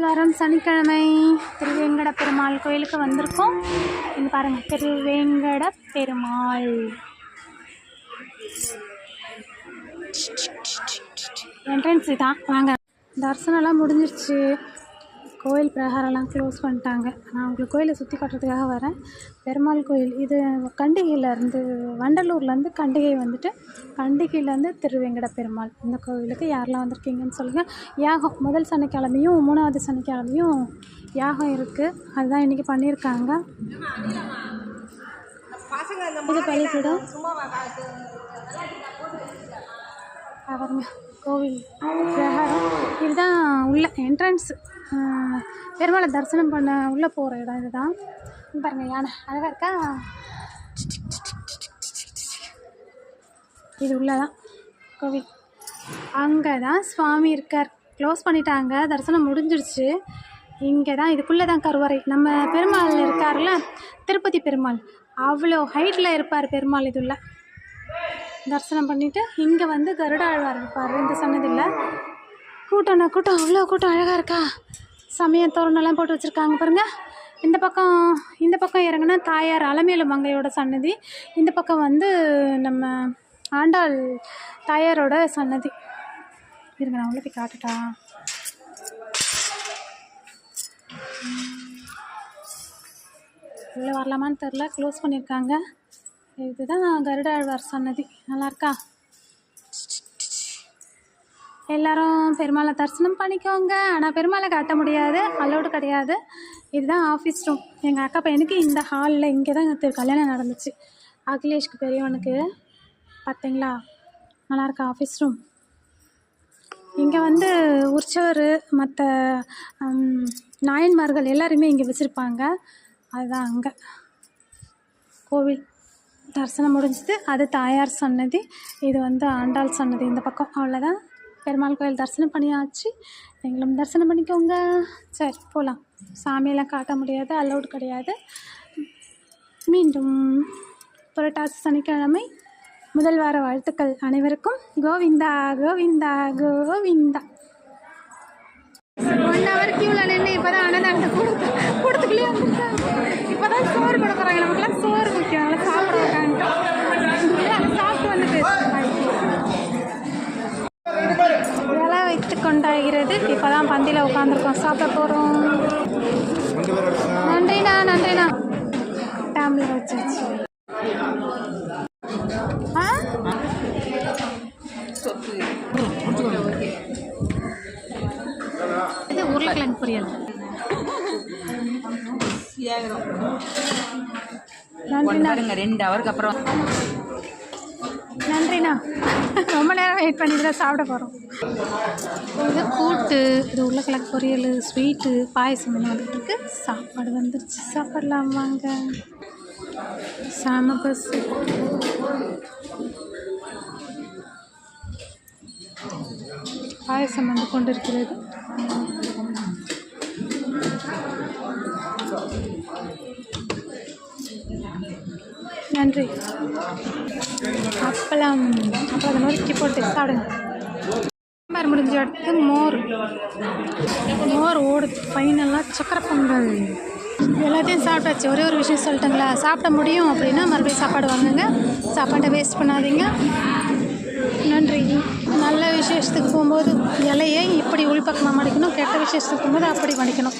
வாரம் சனிக்கிழமை திருவேங்கட பெருமாள் கோயிலுக்கு வந்திருக்கோம். இங்கே பாருங்கள், திருவேங்கட பெருமாள் என்ட்ரன்ஸ் தான். வாங்க. தரிசனம்லாம் முடிஞ்சிருச்சு. கோயில் பிரகாரம்லாம் க்ளோஸ் பண்ணிட்டாங்க. நான் உங்களுக்கு கோயிலை சுற்றி காட்டுறதுக்காக வரேன். பெருமாள் கோயில் இது கண்டிகையிலேருந்து, வண்டலூர்லேருந்து கண்டிகை வந்துட்டு, கண்டிகையிலேருந்து திருவேங்கட பெருமாள். இந்த கோவிலுக்கு யாரெல்லாம் வந்திருக்கீங்கன்னு சொல்லுங்கள். யாகம் முதல் சனிக்கிழமையும் 3வது சனிக்கிழமையும் யாகம் இருக்குது. அதுதான் இன்றைக்கி பண்ணியிருக்காங்க. இது பள்ளிக்கூடம் பாருங்க. கோவில் பிரகாரம் இதுதான் உள்ள என்ட்ரன்ஸ். பெருமாளை தரிசனம் பண்ண உள்ளே போகிற இடம் இதுதான். பாருங்கள், யானை அழகாக இருக்கா. இது உள்ளதான் கோவில். அங்கே தான் சுவாமி இருக்கார். க்ளோஸ் பண்ணிட்டாங்க, தரிசனம் முடிஞ்சிடுச்சு. இங்கே தான், இதுக்குள்ளே தான் கருவறை. நம்ம பெருமாள் இருக்கார்ல, திருப்பதி பெருமாள், அவ்வளோ ஹைட்டில் இருப்பார் பெருமாள். இதுள்ள தரிசனம் பண்ணிவிட்டு இங்கே வந்து கருடாழ்வார் இருப்பார் இந்த சன்னதியில். கூட்டம்னா கூட்டம், அவ்வளோ கூட்டம். அழகாக இருக்கா. சமய தோரணெல்லாம் போட்டு வச்சுருக்காங்க பாருங்கள். இந்த பக்கம் இறங்குனா தாயார் அலமேலு மங்கையோட சன்னதி. இந்த பக்கம் வந்து நம்ம ஆண்டாள் தாயாரோட சன்னதி. இருங்க, நான் உள்ளே போய் காட்டுட்டா. உள்ளே வரலாமான்னு தெரில, க்ளோஸ் பண்ணியிருக்காங்க. இதுதான் கருடாழ்வார் சன்னதி. நல்லாயிருக்கா. எல்லோரும் பெருமாளை தரிசனம் பண்ணிக்கோங்க. ஆனால் பெருமாளை காட்ட முடியாது, அலோடு கிடையாது. இதுதான் ஆஃபீஸ் ரூம். எங்கள் அக்கா பையனுக்கு இந்த ஹாலில் இங்கே தான் கல்யாணம் நடந்துச்சு. அகிலேஷ்க்கு பெரியவனுக்கு. பார்த்தீங்களா, நல்லாயிருக்கா ஆஃபீஸ் ரூம். இங்கே வந்து உற்சவர் மற்ற நாயன்மார்கள் எல்லாருமே இங்கே வச்சுருப்பாங்க. அதுதான் அங்கே கோவில். தரிசனம் முடிஞ்சுது. அது தாயார் சன்னதி, இது வந்து ஆண்டாள் சன்னதி இந்த பக்கம். அவ்வளோதான். பெருமாள் கோயில் தரிசனம் பண்ணியாச்சு. நீங்களும் தரிசனம் பண்ணிக்கோங்க. சரி, போகலாம். சாமியெல்லாம் காட்ட முடியாது, அலோடு கிடையாது. மீண்டும் புரட்டாசி சனிக்கிழமை முதல் வார வாழ்த்துக்கள் அனைவருக்கும். கோவிந்தா கோவிந்தா கோவிந்தா. 1 hour கியூவில் நின்று இப்போ தான் அன்னதானத்தை கொடுத்துக்குள்ளே வந்துருக்காங்க. இப்போ தான் சோறு கொடுக்க போகிறாங்க. நமக்குலாம் சோறு முக்கியம், நல்லா சாப்பிட வைக்கான்ட்டோம். அதை சாப்பிட்டு வந்துட்டு இலை வைத்து கொண்டாகிறது. இப்போ தான் பந்தியில் உட்காந்துருக்கோம், சாப்பிட போகிறோம். நன்றிண்ணா. டேம்ல வச்சாச்சு. இது உருளைக்கிழங்கு பொரியல். நன்றிண்ணா. 2 ஹவருக்கு அப்புறம். நன்றிண்ணா. ரொம்ப நேரம் வெயிட் பண்ணிட்டு தான் சாப்பிட போகிறோம். இது கூட்டு, இது உருளைக்கிழங்கு பொரியல், ஸ்வீட்டு, பாயசம் வந்துட்டு இருக்கு. சாப்பாடு வந்துருச்சு, சாப்பிடலாம் வாங்க. சாம பஸ். பாயசம் வந்து கொண்டு இருக்கிறது. நன்றி. அப்பளம் நொறுக்கி போட்டு சாப்பிடுங்க. சாம்பார் முடிஞ்ச அடுத்து மோர் ஓடுது. ஃபைனலாக சக்கரை பொங்கல். எல்லாத்தையும் சாப்பிட்டாச்சு. ஒரே ஒரு விஷயம் சொல்லிட்டுங்களா, சாப்பிட முடியும் அப்படின்னா மறுபடியும் சாப்பாடு வாங்குங்க. சாப்பாட்டை வேஸ்ட் பண்ணாதீங்க. நன்றி. நல்ல விசேஷத்துக்கு போகும்போது இலையை இப்படி உள்பக்கமாக மடிக்கணும், கெட்ட விசேஷத்துக்கு போகும்போது அப்படி மடிக்கணும்.